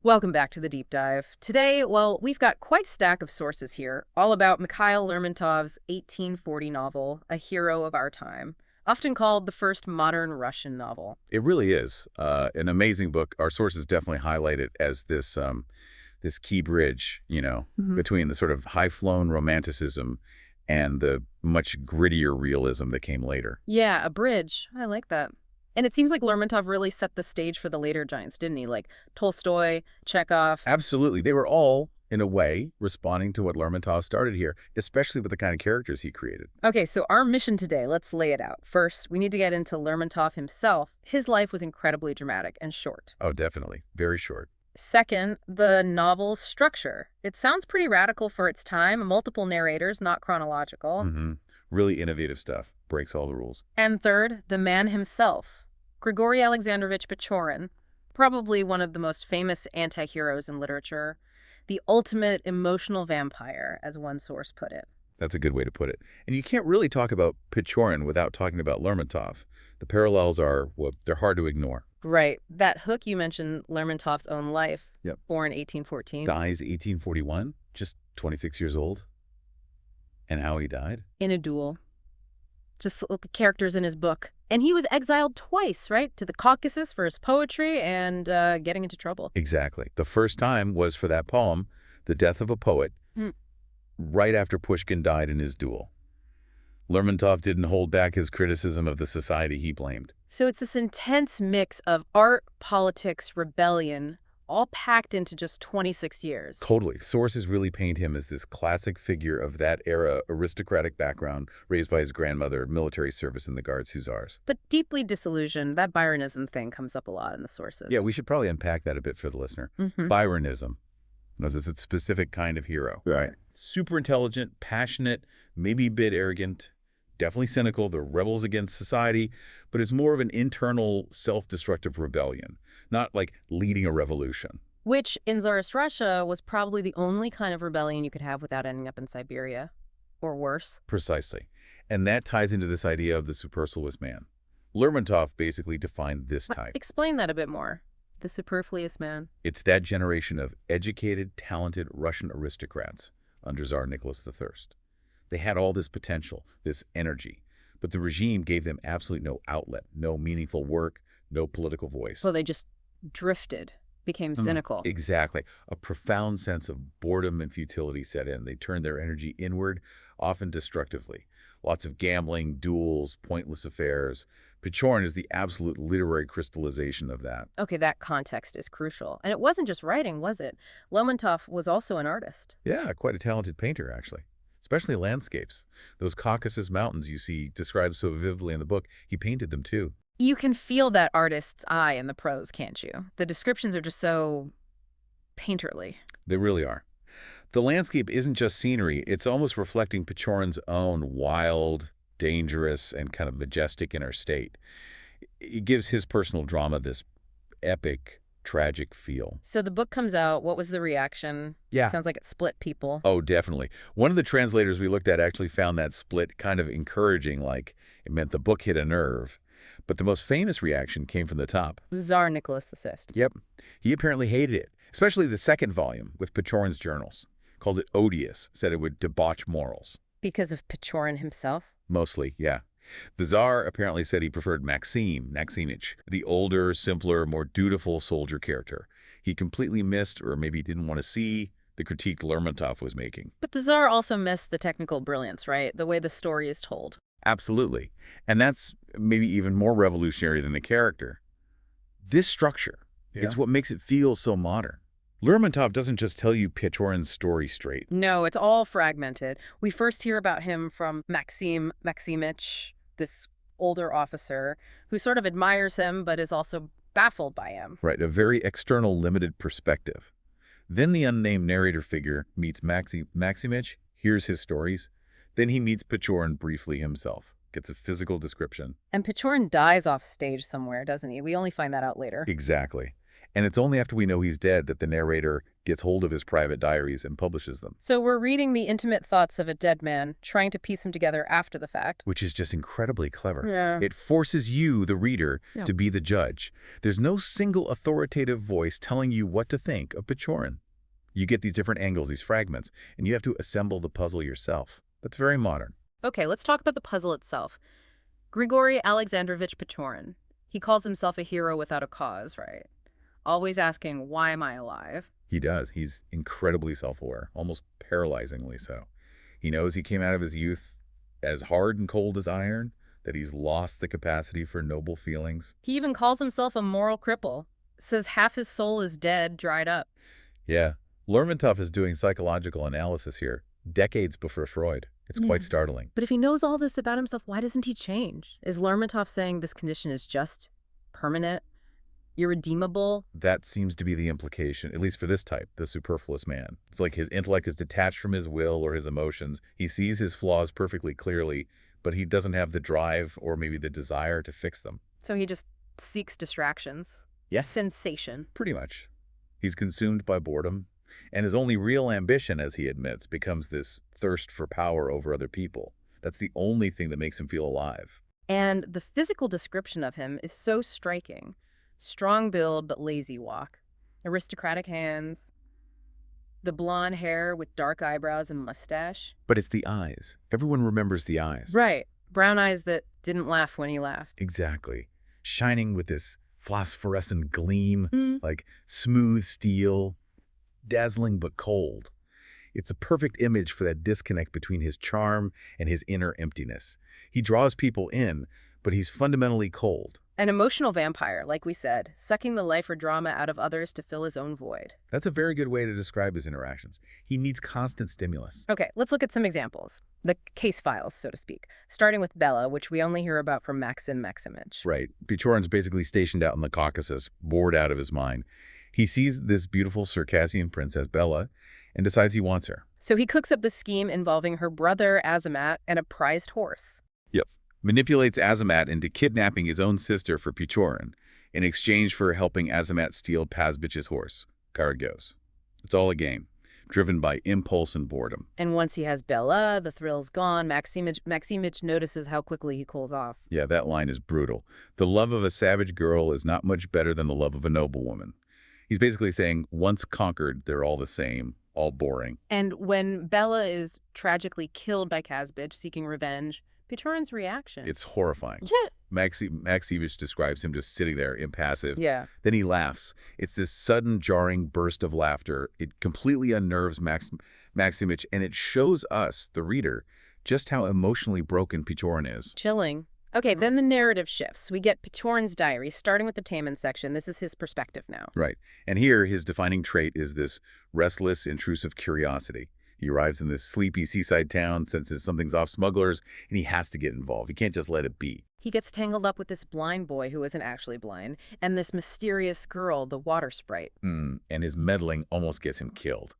Welcome back to the deep dive. Today, well, we've got quite a stack of sources here, all about Mikhail Lermontov's 1840 novel, A Hero of Our Time, often called the first modern Russian novel. It really is an amazing book. Our sources definitely highlight it as this key bridge, between the sort of high-flown romanticism and the much grittier realism that came later. Yeah, a bridge. I like that. And it seems like Lermontov really set the stage for the later giants, didn't he? Like Tolstoy, Chekhov. Absolutely. They were all, in a way, responding to what Lermontov started here, especially with the kind of characters he created. Okay, so our mission today, let's lay it out. First, we need to get into Lermontov himself. His life was incredibly dramatic and short. Oh, definitely. Very short. Second, the novel's structure. It sounds pretty radical for its time, multiple narrators, not chronological. Mm-hmm. Really innovative stuff. Breaks all the rules. And third, the man himself. Grigory Alexandrovich Pechorin, probably one of the most famous anti-heroes in literature, the ultimate emotional vampire, as one source put it. That's a good way to put it. And you can't really talk about Pechorin without talking about Lermontov. The parallels are, well, they're hard to ignore. Right. That hook you mentioned, Lermontov's own life, Yep. born 1814. Dies 1841, just 26 years old. And how he died? In a duel. Just the characters in his book. And he was exiled twice, right? To the Caucasus for his poetry and getting into trouble. Exactly. The first time was for that poem, The Death of a Poet, right after Pushkin died in his duel. Lermontov didn't hold back his criticism of the society he blamed. So it's this intense mix of art, politics, rebellion, all packed into just 26 years. Totally. Sources really paint him as this classic figure of that era, aristocratic background, raised by his grandmother, military service in the Guards Hussars. But deeply disillusioned, that Byronism thing comes up a lot in the sources. Yeah, we should probably unpack that a bit for the listener. Byronism. It's a specific kind of hero. Right. Super intelligent, passionate, maybe a bit arrogant, definitely cynical. They're rebels against society, but it's more of an internal self-destructive rebellion, not like leading a revolution. Which, in Tsarist Russia, was probably the only kind of rebellion you could have without ending up in Siberia. Or worse. Precisely. And that ties into this idea of the superfluous man. Lermontov basically defined this type. Explain that a bit more. The superfluous man. It's that generation of educated, talented Russian aristocrats under Tsar Nicholas I. They had all this potential, this energy, but the regime gave them absolutely no outlet, no meaningful work, no political voice. So they just drifted, became cynical. Exactly. A profound sense of boredom and futility set in. They turned their energy inward, often destructively. Lots of gambling, duels, pointless affairs. Pechorin is the absolute literary crystallization of that. Okay, that context is crucial. And it wasn't just writing, was it? Lermontov was also an artist. Yeah, quite a talented painter, actually. Especially landscapes. Those Caucasus mountains you see described so vividly in the book, he painted them too. You can feel that artist's eye in the prose, can't you? The descriptions are just so painterly. They really are. The landscape isn't just scenery, it's almost reflecting Pechorin's own wild, dangerous, and kind of majestic inner state. It gives his personal drama this epic, tragic feel. So the book comes out. What was the reaction? Yeah. Sounds like it split people. Oh, definitely. One of the translators we looked at actually found that split kind of encouraging, like it meant the book hit a nerve. But the most famous reaction came from the top. Tsar Nicholas VI. Yep. He apparently hated it, especially the second volume with Pechorin's journals. Called it odious, said it would debauch morals. Because of Pechorin himself? Mostly, yeah. The Tsar apparently said he preferred Maximich, the older, simpler, more dutiful soldier character. He completely missed, or maybe didn't want to see, the critique Lermontov was making. But the Tsar also missed the technical brilliance, right? The way the story is told. Absolutely. And that's maybe even more revolutionary than the character. This structure, it's what makes it feel so modern. Lermontov doesn't just tell you Pechorin's story straight. No, it's all fragmented. We first hear about him from Maximich, this older officer, who sort of admires him but is also baffled by him. Right, a very external, limited perspective. Then the unnamed narrator figure meets Maximich, hears his stories. Then he meets Pechorin briefly himself, gets a physical description. And Pechorin dies off stage somewhere, doesn't he? We only find that out later. Exactly. And it's only after we know he's dead that the narrator gets hold of his private diaries and publishes them. So we're reading the intimate thoughts of a dead man, trying to piece them together after the fact. Which is just incredibly clever. Yeah. It forces you, the reader, to be the judge. There's no single authoritative voice telling you what to think of Pechorin. You get these different angles, these fragments, and you have to assemble the puzzle yourself. That's very modern. Okay, let's talk about the puzzle itself. Grigory Alexandrovich Pechorin. He calls himself a hero without a cause, right? Always asking, why am I alive? He does. He's incredibly self-aware, almost paralyzingly so. He knows he came out of his youth as hard and cold as iron, that he's lost the capacity for noble feelings. He even calls himself a moral cripple. Says half his soul is dead, dried up. Yeah. Lermontov is doing psychological analysis here, decades before Freud. It's quite startling. But if he knows all this about himself, why doesn't he change? Is Lermontov saying this condition is just permanent, irredeemable? That seems to be the implication, at least for this type, the superfluous man. It's like his intellect is detached from his will or his emotions. He sees his flaws perfectly clearly, but he doesn't have the drive or maybe the desire to fix them. So he just seeks distractions. Yes. Sensation. Pretty much. He's consumed by boredom, and his only real ambition, as he admits, becomes this thirst for power over other people. That's the only thing that makes him feel alive. And the physical description of him is so striking. Strong build, but lazy walk. Aristocratic hands. The blonde hair with dark eyebrows and mustache. But it's the eyes. Everyone remembers the eyes. Right. Brown eyes that didn't laugh when he laughed. Exactly. Shining with this phosphorescent gleam, like smooth steel, dazzling but cold. It's a perfect image for that disconnect between his charm and his inner emptiness. He draws people in, but he's fundamentally cold. An emotional vampire, like we said, sucking the life or drama out of others to fill his own void. That's a very good way to describe his interactions. He needs constant stimulus. Okay, let's look at some examples. The case files, so to speak. Starting with Bela, which we only hear about from Maxim Maximich. Right. Pechorin's basically stationed out in the Caucasus, bored out of his mind. He sees this beautiful Circassian princess, Bela, and decides he wants her. So he cooks up the scheme involving her brother, Azamat, and a prized horse. Yep. Manipulates Azamat into kidnapping his own sister for Pechorin in exchange for helping Azamat steal Pazbich's horse, Karagos. It's all a game, driven by impulse and boredom. And once he has Bela, the thrill's gone. Maximich notices how quickly he cools off. Yeah, that line is brutal. The love of a savage girl is not much better than the love of a noblewoman. He's basically saying, once conquered, they're all the same, all boring. And when Bela is tragically killed by Kazbich, seeking revenge, Pechorin's reaction. It's horrifying. Maximich describes him just sitting there, impassive. Yeah. Then he laughs. It's this sudden, jarring burst of laughter. It completely unnerves Maximich, and it shows us, the reader, just how emotionally broken Pechorin is. Chilling. Okay, then the narrative shifts. We get Pechorin's diary, starting with the Taman section. This is his perspective now. Right. And here, his defining trait is this restless, intrusive curiosity. He arrives in this sleepy seaside town, senses something's off smugglers, and he has to get involved. He can't just let it be. He gets tangled up with this blind boy who isn't actually blind, and this mysterious girl, the water sprite. And his meddling almost gets him killed.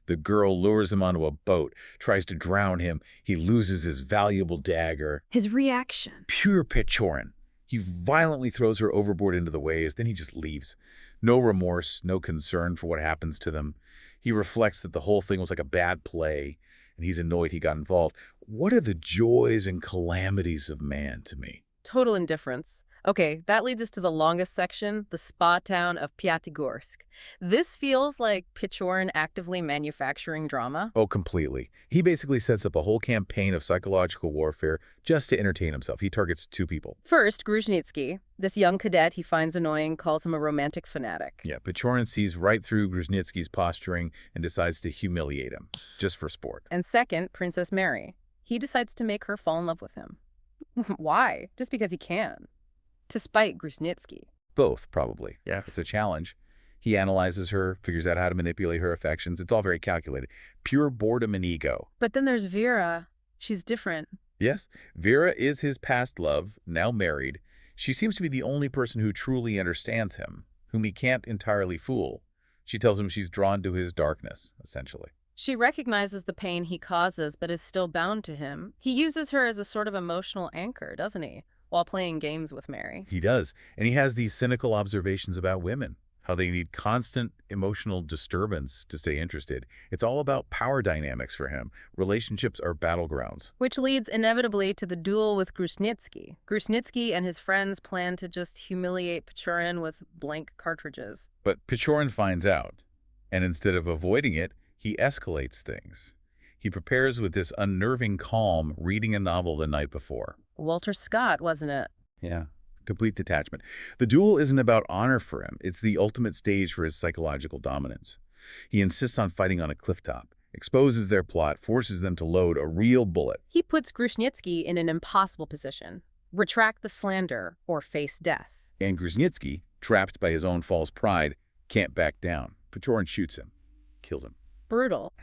The girl lures him onto a boat, tries to drown him. He loses his valuable dagger. His reaction. Pure Pechorin. He violently throws her overboard into the waves, then he just leaves. No remorse, no concern for what happens to them. He reflects that the whole thing was like a bad play, and he's annoyed he got involved. What are the joys and calamities of man to me? Total indifference. Okay, that leads us to the longest section, the spa town of Pyatigorsk. This feels like Pechorin actively manufacturing drama. Oh, completely. He basically sets up a whole campaign of psychological warfare just to entertain himself. He targets two people. First, Grushnitsky, this young cadet he finds annoying, calls him a romantic fanatic. Yeah, Pechorin sees right through Grushnitsky's posturing and decides to humiliate him, just for sport. And second, Princess Mary. He decides to make her fall in love with him. Why? Just because he can. To spite Grushnitsky. Both, probably. Yeah. It's a challenge. He analyzes her, figures out how to manipulate her affections. It's all very calculated. Pure boredom and ego. But then there's Vera. She's different. Yes, Vera is his past love, now married. She seems to be the only person who truly understands him, whom he can't entirely fool. She tells him she's drawn to his darkness, essentially. She recognizes the pain he causes, but is still bound to him. He uses her as a sort of emotional anchor, doesn't he? While playing games with Mary. He does, and he has these cynical observations about women. how they need constant emotional disturbance to stay interested. It's all about power dynamics for him. Relationships are battlegrounds. Which leads inevitably to the duel with Grushnitsky. Grushnitsky and his friends plan to just humiliate Pechorin with blank cartridges. But Pechorin finds out, and instead of avoiding it, he escalates things. He prepares with this unnerving calm, reading a novel the night before. Walter Scott, wasn't it? Yeah, complete detachment. The duel isn't about honor for him. It's the ultimate stage for his psychological dominance. He insists on fighting on a clifftop, exposes their plot, forces them to load a real bullet. He puts Grushnitsky in an impossible position. Retract the slander or face death. And Grushnitsky, trapped by his own false pride, can't back down. Pechorin shoots him, kills him. Brutal.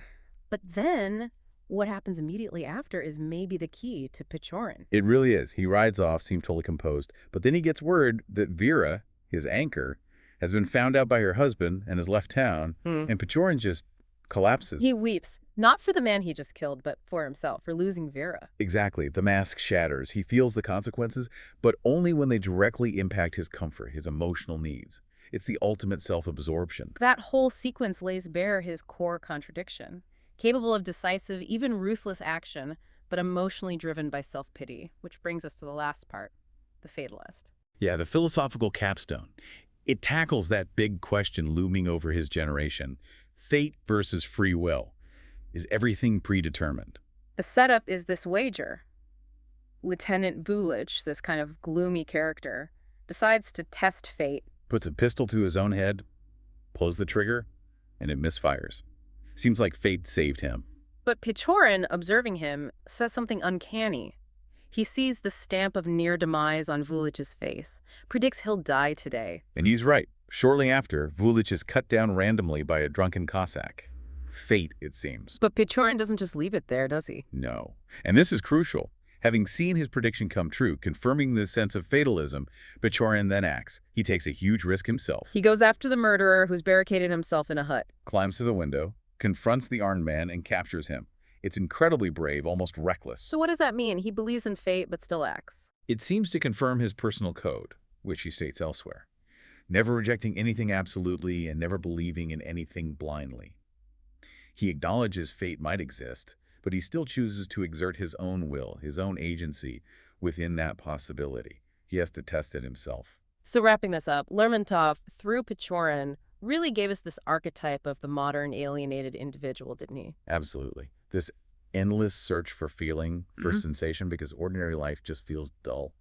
But then, what happens immediately after is maybe the key to Pechorin. It really is. He rides off, seems totally composed, but then he gets word that Vera, his anchor, has been found out by her husband and has left town, and Pechorin just collapses. He weeps, not for the man he just killed, but for himself, for losing Vera. Exactly. The mask shatters. He feels the consequences, but only when they directly impact his comfort, his emotional needs. It's the ultimate self-absorption. That whole sequence lays bare his core contradiction. Capable of decisive, even ruthless action, but emotionally driven by self-pity, which brings us to the last part, the fatalist. Yeah, the philosophical capstone. It tackles that big question looming over his generation. Fate versus free will. Is everything predetermined? The setup is this wager. Lieutenant Vulich, this kind of gloomy character, decides to test fate. Puts a pistol to his own head, pulls the trigger, and it misfires. Seems like fate saved him. But Pechorin, observing him, says something uncanny. He sees the stamp of near demise on Vulich's face, predicts he'll die today. And he's right. Shortly after, Vulich is cut down randomly by a drunken Cossack. Fate, it seems. But Pechorin doesn't just leave it there, does he? No. And this is crucial. Having seen his prediction come true, confirming this sense of fatalism, Pechorin then acts. He takes a huge risk himself. He goes after the murderer who's barricaded himself in a hut. Climbs to the window, confronts the armed man, and captures him. It's incredibly brave, almost reckless. So what does that mean? He believes in fate but still acts. It seems to confirm his personal code, which he states elsewhere. Never rejecting anything absolutely and never believing in anything blindly. He acknowledges fate might exist, but he still chooses to exert his own will, his own agency within that possibility. He has to test it himself. So wrapping this up, Lermontov, through Pechorin, really gave us this archetype of the modern alienated individual, didn't he? Absolutely. This endless search for feeling, for sensation, because ordinary life just feels dull.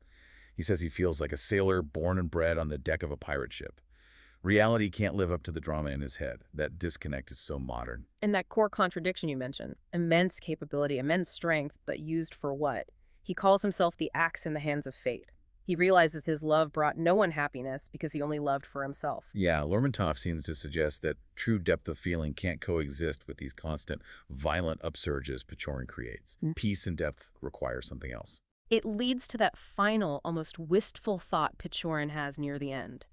He says he feels like a sailor born and bred on the deck of a pirate ship. Reality can't live up to the drama in his head. That disconnect is so modern. And that core contradiction you mentioned, immense capability, immense strength, but used for what? He calls himself the axe in the hands of fate. He realizes his love brought no one happiness because he only loved for himself. Yeah, Lermontov seems to suggest that true depth of feeling can't coexist with these constant, violent upsurges Pechorin creates. Peace and depth require something else. It leads to that final, almost wistful thought Pechorin has near the end.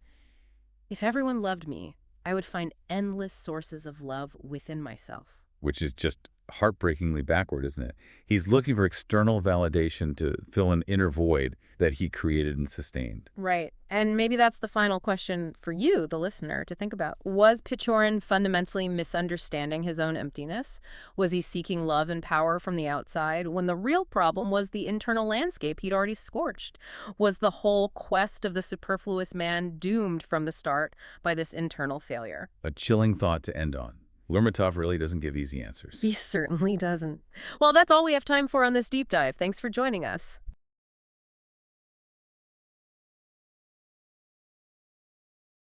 If everyone loved me, I would find endless sources of love within myself. Which is just heartbreakingly backward, isn't it? He's looking for external validation to fill an inner void that he created and sustained. Right. And maybe that's the final question for you, the listener, to think about. Was Pechorin fundamentally misunderstanding his own emptiness? Was he seeking love and power from the outside when the real problem was the internal landscape he'd already scorched? Was the whole quest of the superfluous man doomed from the start by this internal failure? A chilling thought to end on. Lermontov really doesn't give easy answers. He certainly doesn't. Well, that's all we have time for on this deep dive. Thanks for joining us.